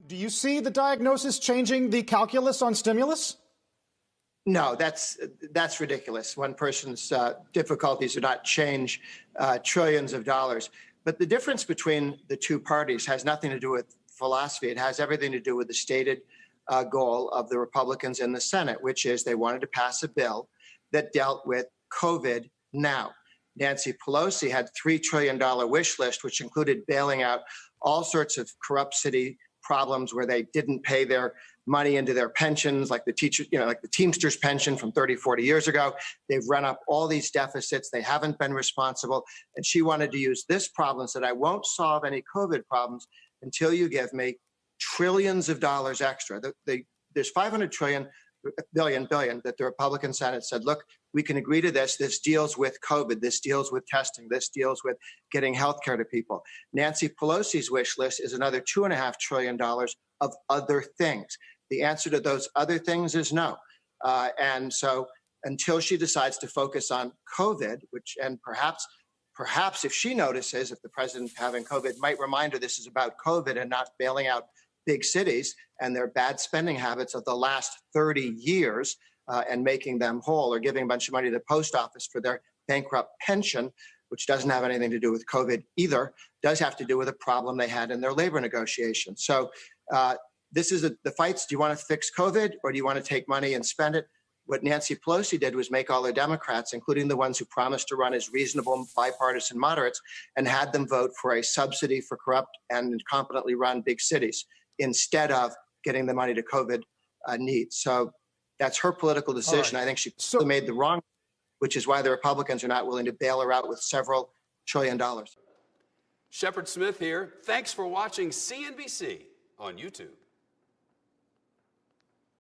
Do you see the diagnosis changing the calculus on stimulus? No, that's ridiculous. One person's difficulties do not change trillions of dollars. But the difference between the two parties has nothing to do with philosophy. It has everything to do with the stated goal of the Republicans in the Senate, which is they wanted to pass a bill that dealt with COVID now. Nancy Pelosi had $3 trillion wish list, which included bailing out all sorts of corrupt city problems where they didn't pay their money into their pensions, like the teachers, like the Teamsters pension from 30, 40 years ago. They've run up all these deficits. They haven't been responsible. And she wanted to use this problem, said, I won't solve any COVID problems until you give me trillions of dollars extra. There's $500 billion that the Republican Senate said, look, we can agree to this. This deals with COVID. This deals with testing. This deals with getting health care to people. Nancy Pelosi's wish list is another $2.5 trillion of other things. The answer to those other things is no. And so until she decides to focus on COVID, and perhaps if she notices, if the president having COVID might remind her this is about COVID and not bailing out big cities and their bad spending habits of the last 30 years and making them whole, or giving a bunch of money to the post office for their bankrupt pension, which doesn't have anything to do with COVID either, does have to do with a problem they had in their labor negotiations. So this is the fights. Do you want to fix COVID or do you want to take money and spend it? What Nancy Pelosi did was make all the Democrats, including the ones who promised to run as reasonable bipartisan moderates, and had them vote for a subsidy for corrupt and incompetently run big cities instead of getting the money to COVID needs. So that's her political decision. Right. I think she made the wrong, which is why the Republicans are not willing to bail her out with several $1 trillion. Shepard Smith here. Thanks for watching CNBC on YouTube.